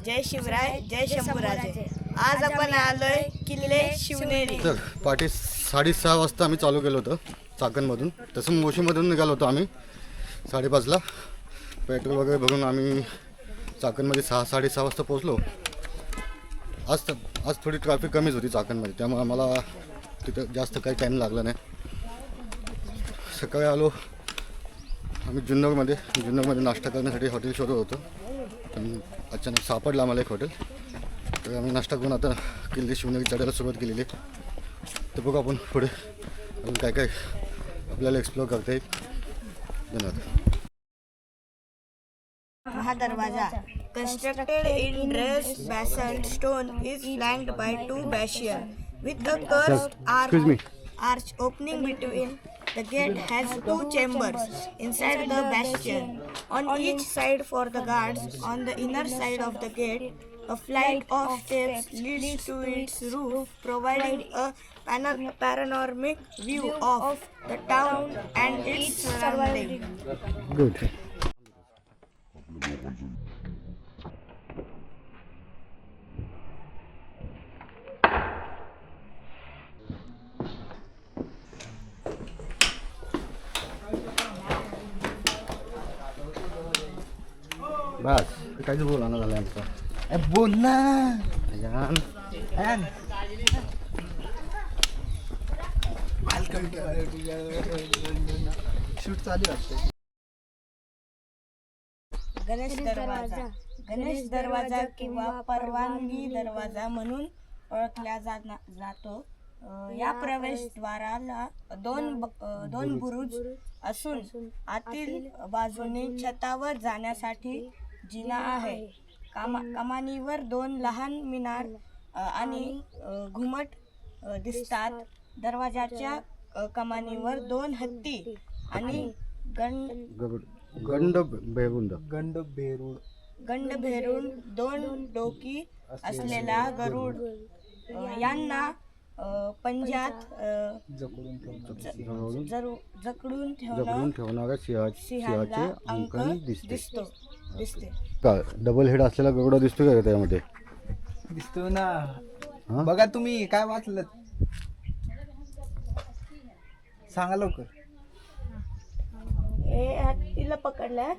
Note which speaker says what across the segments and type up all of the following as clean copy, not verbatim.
Speaker 1: जय शिवराय, जय शंभूराजे. आज आपण आलोय किल्ले शिवनेरी.
Speaker 2: तर पाठी 6:30 वाजता आम्ही चालू केलं होतं चाकणमधून. तसं मोशीमधून निघालो होतो आम्ही 5:30ला. पेट्रोल वगैरे बघून आम्ही चाकणमध्ये 6-6:30 वाजता पोहोचलो. आज थोडी ट्रॅफिक कमीच होती चाकणमध्ये, त्यामुळे आम्हाला तिथं जास्त काही टाईम लागला नाही. सकाळी आलो आम्ही जुन्नरमध्ये नाश्ता करण्यासाठी हॉटेल शोधत होतो. पण अचानक सापडलं आम्हाला एक हॉटेल. तर आम्ही नाश्ता करून आता किल्ले शिवनेरी चढायला सुरुवात केलेली आहे. तर बघू आपण पुढे अजून काय काय आपल्याला एक्सप्लोअर करता येईल. धन्यवाद.
Speaker 1: हा दरवाजा constructed in dressed basalt stone is flanked by two bastions with a curved arch opening between. The gate has two chambers inside the bastion on each side for the guards. On the inner side of the gate, a flight of steps leads to its roof, providing a panoramic view of the town and its surroundings.
Speaker 2: Good. बस काहीच बोला ना झालं आमचं.
Speaker 3: बोल ना
Speaker 2: यान
Speaker 3: shoot चालू असते.
Speaker 1: गणेश दरवाजा किंवा परवानगी दरवाजा म्हणून ओळखला जातो. या प्रवेशद्वाराला दोन बुरुज असून आतील बाजूने छतावर जाण्यासाठी जिना आहे. कमानीवर 2 लहान मिनार आणि घुमट दिसतात. दरवाजाच्या कमानीवर 2 हत्ती आणि गंडभेरुंड 2 डोकी असलेला गरुड यांना पंजात जकडून
Speaker 2: ठेवणाऱ्या सिंहाचे अंकन
Speaker 1: दिसते.
Speaker 2: का डबल हेड असलेला गरुडा दिसतो का त्यामध्ये?
Speaker 3: दिसतो ना. बघा तुम्ही काय वाचलं सांगा लवकर.
Speaker 1: हे हत्तीला पकडल्या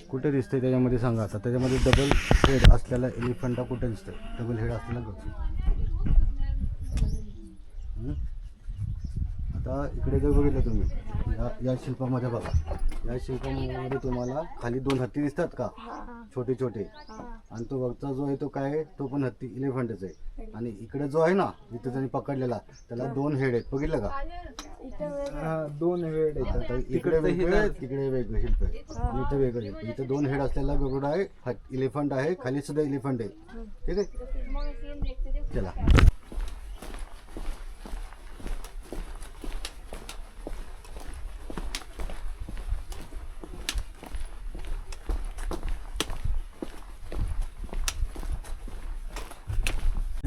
Speaker 2: कुठे दिसते त्याच्यामध्ये सांगा. आता त्याच्यामध्ये डबल हेड असलेला एलिफंटा कुठे दिसतोय? डबल हेड असलेला गरुड. आता इकडे जर बघितलं तुम्ही या शिल्पामध्ये बघा. या शिल्पामध्ये तुम्हाला खाली 2 हत्ती दिसतात का, छोटे छोटे. आणि तो वरचा जो आहे तो काय आहे? तो पण हत्ती एलिफंटच आहे. आणि इकडे जो आहे ना इथे त्यांनी पकडलेला त्याला 2 हेड आहेत. बघितलं का?
Speaker 3: 2 हेड आहेत.
Speaker 2: इकडे वेगळं तिकडे वेगळं शिल्प आहे आणि इथे वेगळं शिल्प. इथे 2 हेड असलेला गरुड आहे, एलिफंट आहे, खाली सुद्धा एलिफंट आहे. ठीक आहे, चला.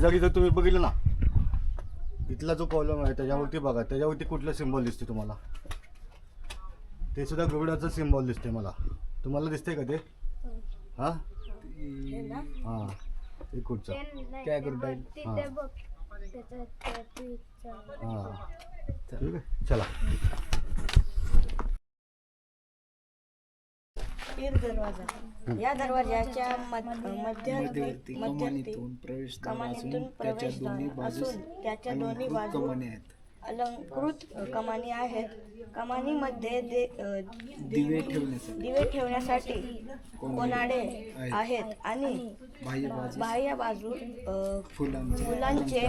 Speaker 2: जर तुम्ही बघितलं ना इथला जो कॉलम आहे त्याच्यावरती बघा, त्याच्यावरती कुठलं सिम्बॉल दिसते तुम्हाला? ते सुद्धा गरुडाचं सिम्बॉल दिसते मला. तुम्हाला दिसते का ते? हा हा ते कुठचं?
Speaker 3: काय गरुड आहे?
Speaker 2: हां ठीक आहे, चला.
Speaker 1: दरवाजा या दरवाजाच्या मध्यवर्ती कमानीतून प्रवेशद्वार असून त्याच्या दोन्ही बाजू अलंकृत कमानी आहेत. कमानीमध्ये दिवे ठेवण्यासाठी कोनाडे आहेत आणि बाह्य बाजू फुलांचे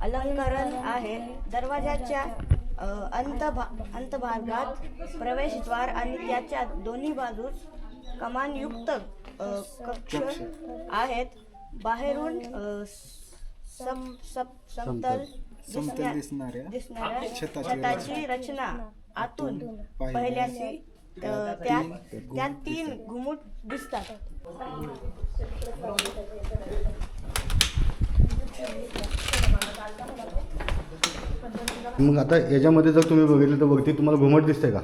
Speaker 1: अलंकरण आहे. दरवाजाच्या अंतभागात प्रवेशद्वार आणि त्याच्या दोन्ही बाजूस कमानयुक्त कक्ष आहेत. बाहेरून समतल दिसणाऱ्या छताची रचना आतून पहिल्याशी त्यात 3 घुमट दिसतात.
Speaker 2: मग आता याच्यामध्ये जर तुम्ही बघितलं तर वरती तुम्हाला घुमट दिसते का?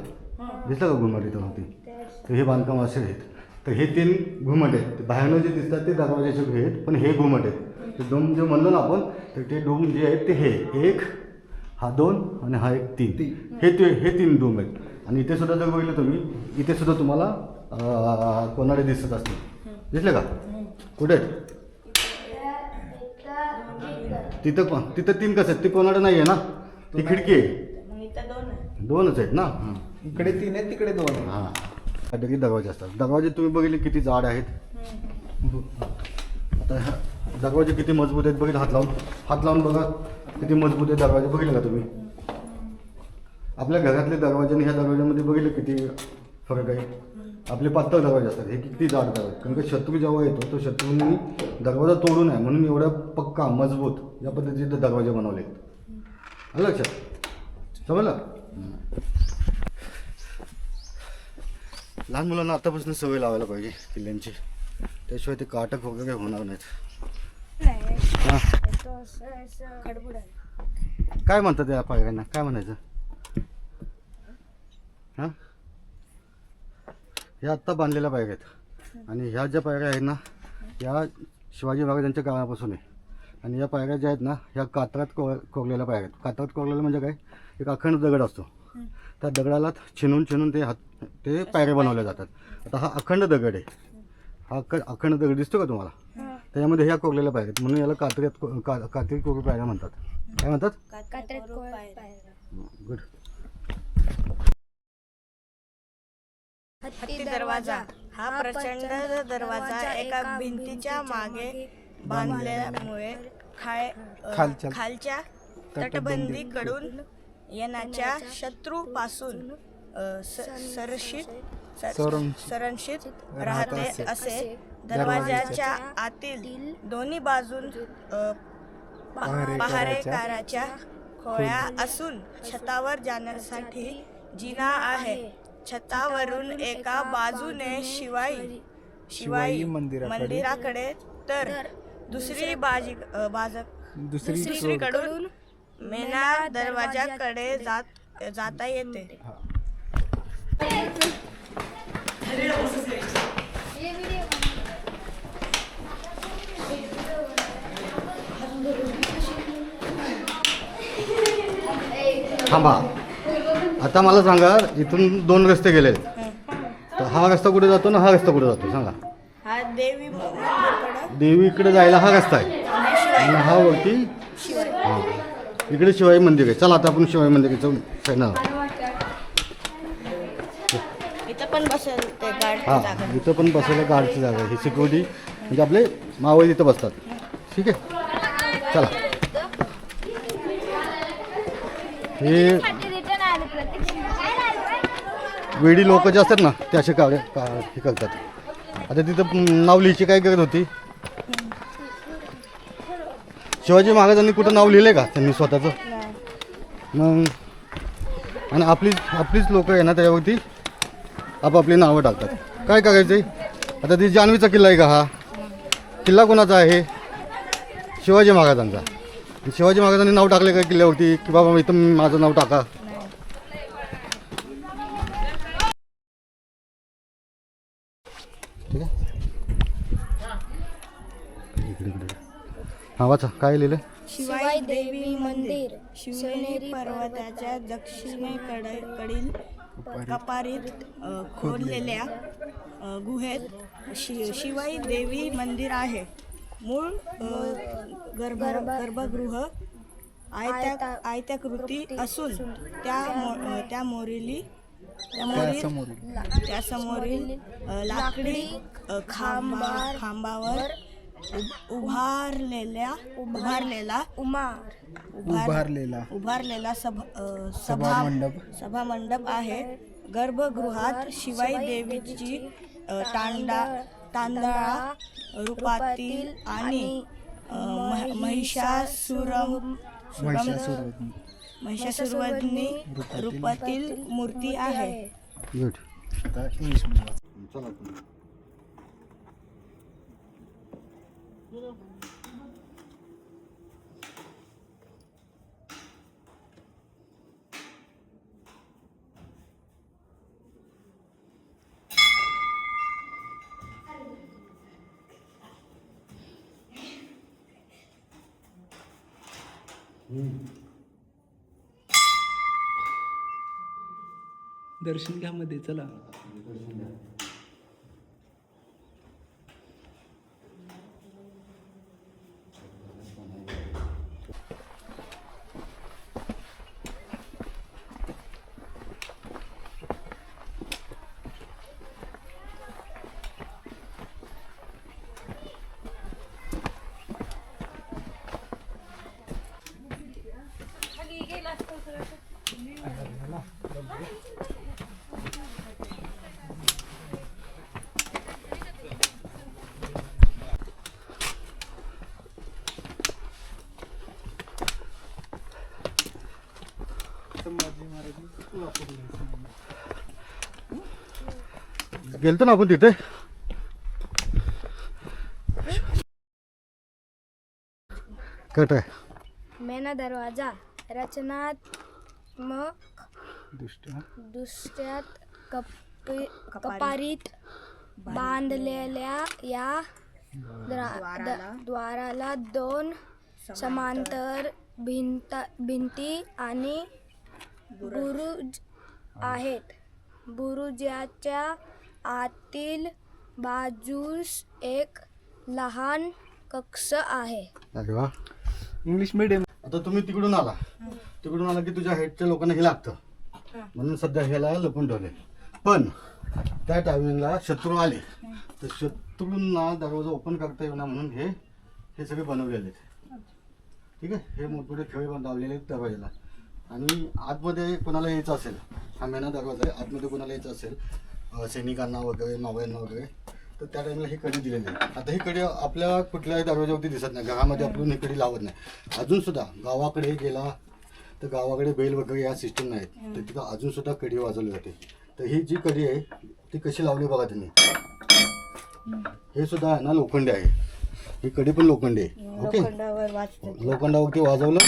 Speaker 2: दिसलं का घुमट इथं वरती? तर हे बांधकाम असे आहेत. तर हे 3 घुमट आहेत. ते बाहेरनं जे दिसतात ते दरवाजाचे हे आहेत, पण हे घुमट आहेत. ते डोम जे म्हणलो ना आपण, तर ते डोम जे आहेत ते हे 1, हा 2 आणि हा 1 3. हे 3 डोम आहेत. आणि इथे सुद्धा जर बघितलं तुम्ही, इथे सुद्धा तुम्हाला कोणाडे दिसत असतील. दिसले का? कुठे आहेत? तिथं 3 कसं आहेत? ती कोणाडे नाही आहे ना, ती खिडकी आहे.
Speaker 1: मग इथं 2 आहे.
Speaker 2: 2च आहेत ना.
Speaker 3: इकडे 3 आहेत, तिकडे 2 आहेत.
Speaker 2: हां, अडकी दरवाजे असतात. दरवाजे तुम्ही बघितले किती जाड आहेत. आता दरवाजे किती मजबूत आहेत बघितलं. हात लावून बघा किती मजबूत आहेत दरवाजे. बघितले का तुम्ही? आपल्या घरातले दरवाजे आणि ह्या दरवाज्यामध्ये बघितलं किती फरक आहे. आपले पातळ दरवाजे असतात, हे किती जाड दरवाजे. कारण की शत्रू जेव्हा येतो तो शत्रूंनी दरवाजा तोडू नये म्हणून एवढ्या पक्का मजबूत या पद्धतीचे दरवाजे बनवले आहेत. आलं लक्षात? समजलं? लहान मुलांना आतापासून सवय लावायला पाहिजे किल्ल्यांची, त्याशिवाय ते काटक वगैरे होणार नाहीत. हां,
Speaker 1: खडबड आहे.
Speaker 2: काय म्हणतात या पायऱ्यांना? काय म्हणायचं? हां, ह्या आत्ता बांधलेल्या पायऱ्या आहेत. आणि ह्या ज्या पायऱ्या आहेत ना, या शिवाजी महाराजांच्या काळापासून आहे. आणि या पायऱ्या ज्या आहेत ना, ह्या कातरात कोरलेल्या पायऱ्या आहेत. कातरात कोरलेलं म्हणजे काय? एक अखंड दगड असतो, त्या दगडाला छिनून ते पायऱ्या बनवल्या जातात. आता हा अखंड दगड आहे. हा अखंड दगड दिसतो का तुम्हाला? त्याच्यामध्ये ह्या कोरलेल्या पायऱ्या आहेत, म्हणून याला कात्री कोरू पायऱ्या म्हणतात. काय म्हणतात? गुड.
Speaker 1: हत्ती दरवाजा हा प्रचंड दरवाजा एका भिंतीच्या मागे बांधल्यामुळे खालच्या तटबंदीकडून येण्याच्या शत्रूपासून संरक्षित राहते. असे दरवाजाच्या आतील दोन्ही बाजून पहारेकऱ्याच्या खोळ्या असून छतावर जाण्यासाठी जिना आहे. छतावरून एका बाजूने शिवाई मंदिराकडे तर दुसरीकडून मेना दरवाजाकडे जाता येते.
Speaker 2: थांबा, आता मला सांगा, इथून 2 रस्ते गेले, तर हा रस्ता कुठे जातो ना हा रस्ता कुठे जातो सांगा?
Speaker 1: हा देवी मंदिराकडे,
Speaker 2: देवीकडे जायला हा रस्ता आहे आणि हा वरती हां इकडे शिवाई मंदिर आहे. चला आता आपण शिवाई मंदिराचं साईडला
Speaker 1: इथं पण बसेल ते गार्ड
Speaker 2: हां,
Speaker 1: जागा.
Speaker 2: इथं पण बसायला गार्डची जागा आहे. ही सिक्युरिटी म्हणजे आपले मावळ इथं बसतात. ठीक आहे, चला. हे वेडी लोक जे असतात ना ते असे हे करतात. आता तिथं नाव लिहायची काय गरज होती? शिवाजी महाराजांनी कुठं नाव लिहिलं का त्यांनी स्वतःचं? मग आणि आपलीच लोक आहे ना त्याच्यावरती आपापली नावं टाकतात. काय करायचं आहे? आता ती जान्हवीचा किल्ला आहे का? हा किल्ला कोणाचा आहे? शिवाजी महाराजांचा. शिवाजी महाराजांनी नाव टाकले का किल्ल्यावरती की बाबा इथं माझं नाव टाका? ठीक आहे, हा वाचा काय लिहिलं?
Speaker 1: शिवाई देवी मंदिर शिवनेरी पर्वताच्या दक्षिणेकडील कपारीत खोदलेल्या गुहेत शिवाई देवी मंदिर आहे. मूळ गर्भगृह आयताकृती असून त्यासमोरील लाकडी खांबावर उभारलेला सभा मंडप आहे. गर्भगृहात शिवाई देवीची तांदळा रूपातील आणि महिषासुरवदनी रूपातील मूर्ती आहे.
Speaker 2: गुड.
Speaker 3: दर्शन घ्या मध्ये चला.
Speaker 2: गेलतो ना आपण तिथे. कट आहे.
Speaker 1: मेना दरवाजा रचनात्मक दृष्ट्या कपारीत बांधलेल्या या द्वाराला दोन समांतर भिंती आणि बुरुज आहेत. बुरुजाच्या आतील बाजूस एक लहान कक्ष आहे.
Speaker 2: अरे वा.
Speaker 3: English medium.
Speaker 2: आता तुम्ही तिकडून आला की तुझ्या हेडच्या लोकांना हे लागतं म्हणून सध्या ह्याला लपून ठेवले. पण त्या टायमिंगला शत्रू आले तर शत्रूंना दरवाजा ओपन करता येऊ ना म्हणून हे सगळे बनवलेले आहेत. ठीक आहे. हे मोठमोठे खेळे लावलेले आहेत दरवाजाला. आणि आतमध्ये कोणाला यायचं असेल, हा मेना दरवाजा आहे, आतमध्ये कोणाला यायचं असेल सैनिकांना वगैरे मावळ्यांना वगैरे तर त्या टायमाला ही कडी दिलेली आहे. आता ही कडी आपल्या कुठल्याही दरवाजावरती दिसत नाही. घरामध्ये आपण ही कडी लावत नाही. अजूनसुद्धा गावाकडे गेला तर गावाकडे बेल वगैरे या सिस्टम नाहीत तर तिथं अजूनसुद्धा कडी वाजवली जाते. तर ही जी कडी आहे ती कशी लावली बघा त्यांनी. हे सुद्धा आहे ना लोखंडी आहे. ही कडी पण लोखंडी आहे. ओके. लोखंडावरती वाजवलं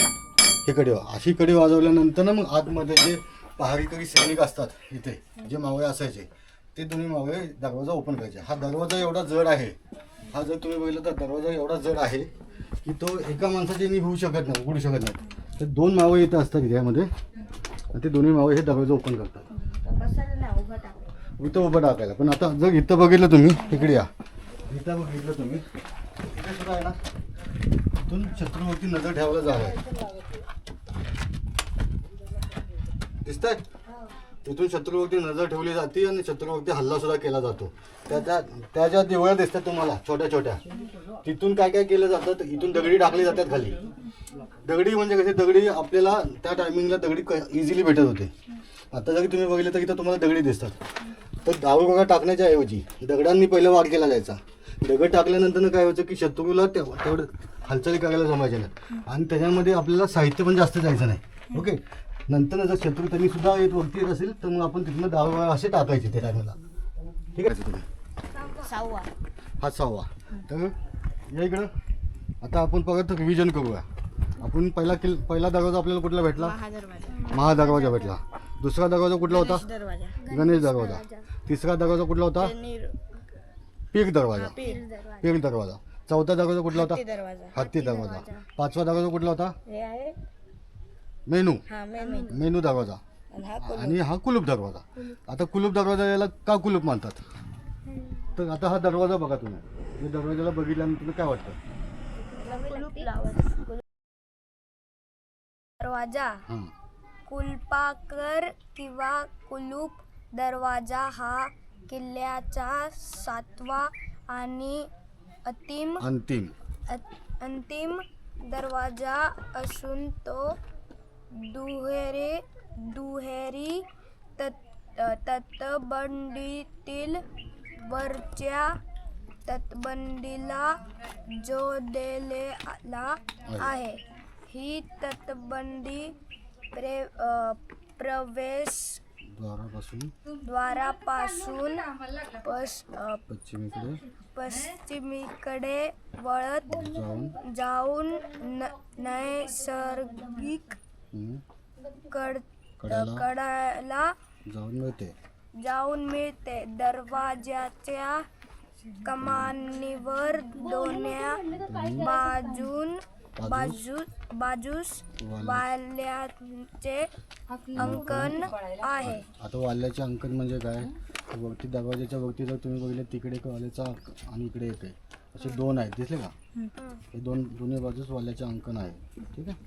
Speaker 2: ही कडी. अशी कडी वाजवल्यानंतर ना मग आतमध्ये जे पहारेकरी सैनिक असतात इथे जे मावळे असायचे ते दोन्ही मावळे दरवाजा ओपन करायचे. हा दरवाजा एवढा जड आहे. हा जर तुम्ही बघितलं तर दरवाजा एवढा जड आहे की तो एका माणसाचे होऊ शकत नाही, उघडू शकत नाही. तर दोन मावळे इथं असतात यामध्ये आणि ते दोन्ही मावळे हे दरवाजा ओपन करतात इथं उभं टाकायला. पण आता जर इथं बघितलं तुम्ही, इकडे या, इथं बघितलं तुम्ही इथे सुद्धा आहे ना इथून शत्रूवरती नजर ठेवायला जागा आहे. दिसतंय. तिथून शत्रूवरती नजर ठेवली जाते आणि शत्रूवरती हल्ला सुद्धा केला जातो. त्या ज्या देवळ्या दिसतात तुम्हाला छोट्या छोट्या तिथून काय काय केलं जातं तर इथून दगडी टाकली जातात खाली. दगडी म्हणजे कसे दगडी आपल्याला त्या टायमिंगला दगडी इझिली भेटत होते. आता जरी तुम्ही बघितलं तर इथं तुम्हाला दगडी दिसतात. तर दारू बघा टाकण्याच्या ऐवजी दगडांनी पहिलं वार केला जायचा. दगड टाकल्यानंतर काय व्हायचं की शत्रूला तेवढं हालचाली करायला जमायच्या नाही आणि त्याच्यामध्ये आपल्याला साहित्य पण जास्त जायचं नाही. ओके. नंतर जर शत्रू त्यांनी सुद्धा येत वरती येत असेल तर मग आपण तिथनं दारू असे टाकायचे त्या टायमाला. ठीक आहे. तुम्ही हा 6वा. तर या इकडं आता आपण परत रिव्हिजन करूया. आपण पहिला दरवाजा आपल्याला कुठला भेटला? महादरवाजा भेटला. दुसरा दरवाजा कुठला होता? गणेश दरवाजा. तिसरा दरवाजा कुठला होता? पीर दरवाजा. पीर दरवाजा. चौथा दरवाजा कुठला होता? हत्ती दरवाजा. 5वा दरवाजा कुठला होता? मेनू दरवाजा. आणि हा कुलूप दरवाजा. आता कुलूप दरवाजा याला का कुलूप मानतात तर आता हा दरवाजा बघा तुम्ही. दरवाजाला बघितल्यानंतर काय वाटतं?
Speaker 1: दरवाजा कुलपाकर किंवा कुलूप दरवाजा हा किल्ल्याचा 7वा आणि अंतिम दरवाजा असून तो दुहेरी तटबंदीतील वरच्या तटबंदीला जोडलेला आहे. ही तटबंदी प्रवेश द्वारापासून पश्चिमेकडे वळत जाऊन नैसर्गिक कडाला जाऊन मिळते. दरवाजाच्या कमानीवर दोन्ही बाजूस वाल्याचे अंकन आहे.
Speaker 2: आता वाल्याचे अंकन म्हणजे काय, वरती दरवाजाच्या वरती जर तुम्ही बघितलं तिकडे एक वाल्याचा आणि इकडे एक आहे, असे दोन आहेत, दिसले का? हे दोन्ही बाजूस वाल्याचे अंकन आहे. ठीक आहे,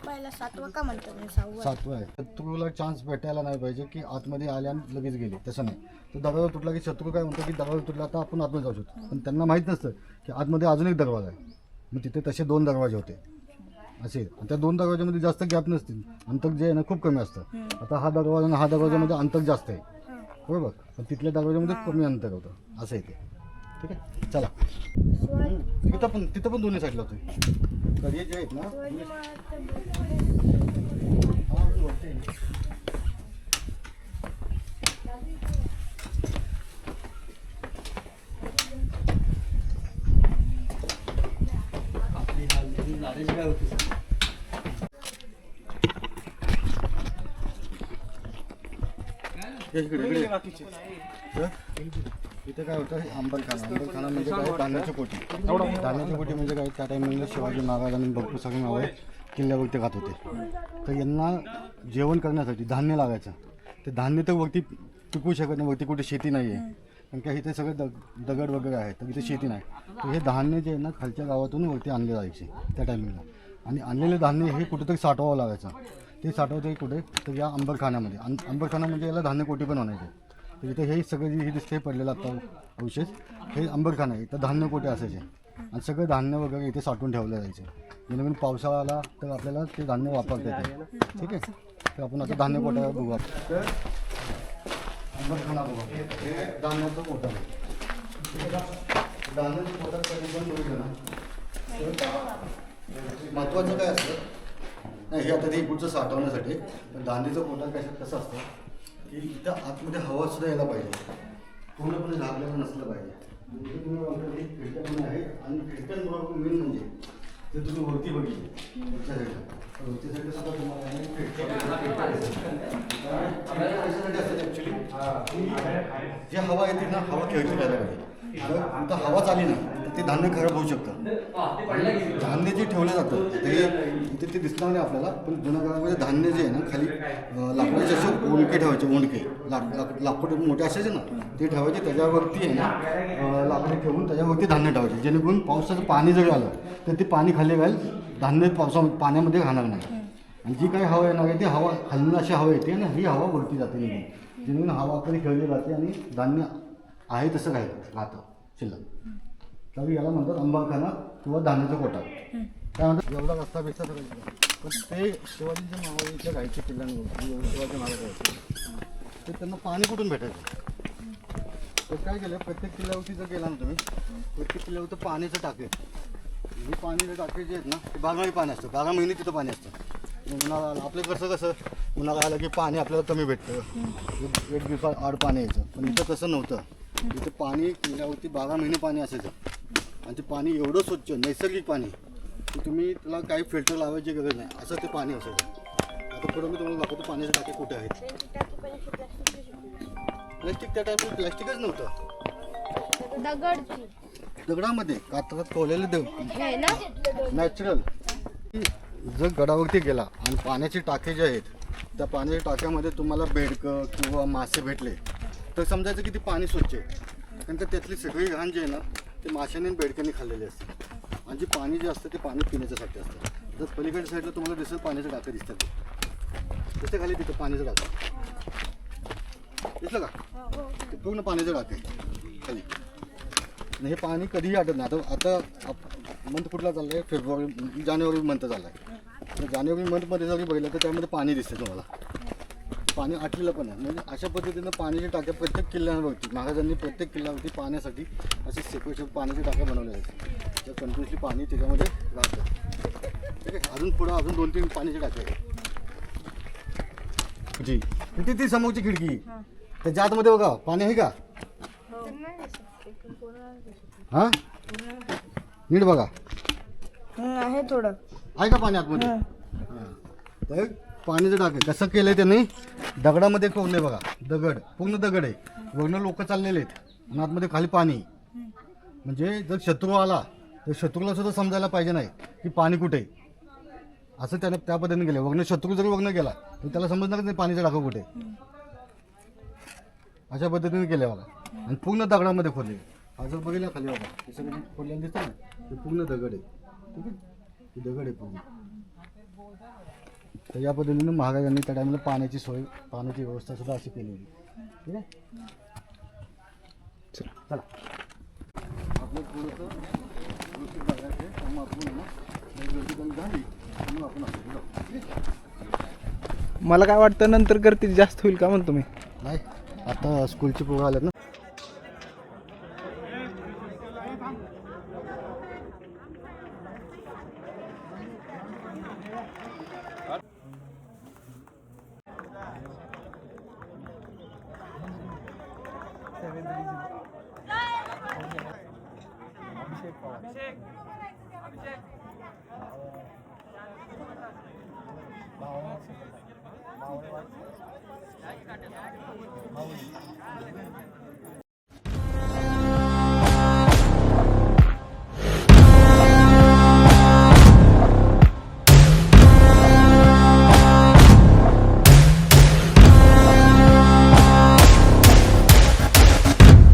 Speaker 1: पहिला 7वा का म्हणतो मी 6वा?
Speaker 2: 7वा आहे. शत्रूला चान्स भेटायला नाही पाहिजे की आतमध्ये आले आणि लगेच गेले, तसं नाही. तर दरवाजा तुटला की शत्रू काय म्हणतो की दरवाजा तुटला तर आपण आतमध्ये जाऊ शकतो, पण त्यांना माहीत नसतं की आतमध्ये अजून एक दरवाजा आहे. मग तिथे तसे 2 दरवाजे होते असे, आणि त्या 2 दरवाजामध्ये जास्त गॅप नसतील, अंतर जे आहे ना खूप कमी असतं. आता हा दरवाजा आणि हा दरवाजामध्ये अंतर जास्त आहे, बरोबर, पण तिथल्या दरवाजामध्ये कमी अंतर होतं, असं आहे ते. ठीक आहे, चला. तिथं पण दोन्ही साईडला होते कधी जे आहेत ना. इथे काय होतं, अंबरखाना म्हणजे काय, धान्याची कोठी. धान्याची कोठी म्हणजे काय, त्या टायमिंगला शिवाजी महाराजांनी भरपूर सगळे नावे किल्ल्यावरती खात होते. तर यांना जेवण करण्यासाठी धान्य लागायचं. ते धान्य तर वरती पिकवू शकत नाही, वरती कुठे शेती नाही आहे, कारण का इथे सगळे दगड वगैरे आहे, तर इथे शेती नाही. तर हे धान्य जे आहे ना खालच्या गावातून वरती आणले जायचे त्या टायमिंगला, आणि आणलेले धान्य हे कुठेतरी साठवावं लागायचं. ते साठवते कुठे, तर या अंबरखान्यामध्ये. अंबरखाना म्हणजे याला धान्य कोठी पण म्हणायचे. तर इथे हे सगळं जे हे दिसते पडलेलं आता अवशेष, हे अंबरखाना आहे. इथं धान्य कोठे असायचे, आणि सगळं धान्य वगैरे इथे साठवून ठेवलं जायचं, जेणेकरून पावसाळा आला तर आपल्याला ते धान्य वापरता येते. ठीक आहे, तर आपण आता धान्य कोठा बघू. अंबरखाना बघू, हे धान्याचं कोठा आहे. धान्याचं कोठा कधी पण बघितलं ना, महत्त्वाचं काय असतं नाही, हे आता ते इकडचं साठवण्यासाठी. पण धान्याचं कोठा कसं असतं की इथं आतमध्ये हवा सुद्धा यायला पाहिजे, पूर्णपणे झाकलेलं नसलं पाहिजे. म्हणजे खिडक्या आहे, आणि खिडक्यांबरोबर मेन म्हणजे ते तुम्ही वरती बघितले वरच्या साईडला, वरच्या साईडला सुद्धा तुम्हाला ॲक्च्युली जी हवा येते ना, हवा खेळती राहायला पाहिजे. जर इथं हवाच आली ना तर ते धान्य खराब होऊ शकतं. धान्य जे ठेवलं जातं ते इथे ते दिसणार नाही आपल्याला, पण जुन्या काळामध्ये धान्य जे आहे ना खाली लाकडाचे असे ओंडके ठेवायचे, ओंडके लाकूड मोठे असायचे ना, ते ठेवायचे. त्याच्यावरती आहे ना लाकडे ठेवून त्याच्यावरती धान्य ठेवायचे, जेणेकरून पावसाचं पाणी जर आलं तर ते पाणी खाली घाल, धान्य पाण्यामध्ये राहणार नाही. आणि जी काही हवा येणार आहे ती हवा खालून अशी हवा येते ना, ही हवा वरती जाते निघून, जेणेकरून हवा कधी खेळली जाते आणि धान्य आहे तसं काय राहतं शिल्लक. तर याला म्हणतात अंबरखाना किंवा धान्याचा कोठा. त्यानंतर एवढा रस्ता भेटता सगळं, पण ते शिवाजीच्या नावाच्या गायच्या किल्ल्यांवर शिवाजी महाराज ते त्यांना पाणी कुठून भेटायचं. तर काय केलं, प्रत्येक किल्ल्यावरती जर गेला ना तुम्ही, प्रत्येक किल्ल्यावर पाण्याचं टाके, हे पाण्याचे टाके जे आहेत ना ते 12 पाणी असतं, 12 महिने तिथं पाणी असतं. उन्हाळा आपल्याकडचं कसं उन्हाळा आलं की पाणी आपल्याला कमी भेटतं, एक दिवसात आड पाणी यायचं, पण इथं तसं नव्हतं. इथं पाणी किल्ल्यावरती 12 महिने पाणी असायचं, आणि ते पाणी एवढं स्वच्छ नैसर्गिक पाणी की तुम्ही त्याला काही फिल्टर लावायची गरज नाही, असं ते पाणी असायचं. आता पुढं मी तुम्हाला दाखवतो पाण्याचे टाके कुठे आहेत. प्लॅस्टिक त्या टाईपला प्लॅस्टिकच नव्हतं, दगडामध्ये कातरात कोवलेले नॅचरल. जर गडावरती गेला आणि पाण्याचे टाके जे आहेत त्या पाण्याच्या टाक्यामध्ये तुम्हाला बेडकं किंवा मासे भेटले तर समजायचं की ते पाणी स्वच्छ आहे, कारण का त्यातली सगळी घाण जी आहे ना ते माशाने बेडक्याने खाल्लेली असते. आणि जे पाणी जे असतं ते पाणी पिण्याच्यासाठी असतं. जर पलीकडच्या साईडला तुम्हाला दिसेल पाण्याचे टाके दिसतात, तिथे खाली तिथं पाण्याचं टाकं दिसलं का, ते पूर्ण पाण्याचं टाके खाली. आणि हे पाणी कधीही आटत नाही. आता मंथ कुठला चालला आहे, फेब्रुवारी जानेवारी मंथ चालला आहे. तर जानेवारी मंथमध्ये जरी बघितलं तर त्यामध्ये पाणी दिसते तुम्हाला, पाणी आटलेलं पण आहे. म्हणजे अशा पद्धतीनं पाण्याची टाक्या प्रत्येक किल्ल्यावरती महाराजांनी प्रत्येक किल्ल्यावरती पाण्यासाठी असे सेपरेट पाण्याची टाक्या बनवल्या आहेत, तर कंटिन्युअसली पाणी त्याच्यामध्ये राहतं. ठीक आहे, अजून पुढं अजून 2-3 पाण्याची टाक्या आहेत जी. किती ती समोरची खिडकी त्याच्या आतमध्ये बघा पाणी आहे का, हां नीट बघा
Speaker 1: आहे थोडं,
Speaker 2: आहे का पाणी आतमध्ये. तर पाण्याचं टाके कसं केलं आहे त्यांनी, दगडामध्ये कोवले बघा, दगड पूर्ण दगड आहे, वरनं लोक चाललेले आहेत आणि आतमध्ये खाली पाणी. म्हणजे जर शत्रू आला तर शत्रूला सुद्धा समजायला पाहिजे नाही की पाणी कुठे आहे. असं त्याने त्या पद्धतीने केलं. वगनं शत्रू जरी वगनं गेला तर त्याला समजणार नाही पाणीचा टाका कुठे आहे. अशा पद्धतीने केले बघा. आणि पूर्ण दगडामध्ये खोदले. हा जर बघितला खाली बघा हे सगळं खोदलेलं दिसतं ना ते पूर्ण दगड आहे. ठीक आहे, हे दगड आहे पूर्ण. तर या पद्धतीने महाराजांनी त्या टायमाला पाण्याची सोय पाण्याची व्यवस्था सुद्धा अशी केली होती. ठीक आहे, चला आपलं थोडंसं व्यवस्थित बघायचं आहे. त्यामुळे आपण ना व्यवस्थित झाली त्यामुळे आपण आपलं जाऊ. ठीक आहे?
Speaker 3: मला काय वाटतं नंतर गर्दी जास्त होईल का म्हणतो मी.
Speaker 2: नाही, आता स्कूलची पोरं आल्यात ना.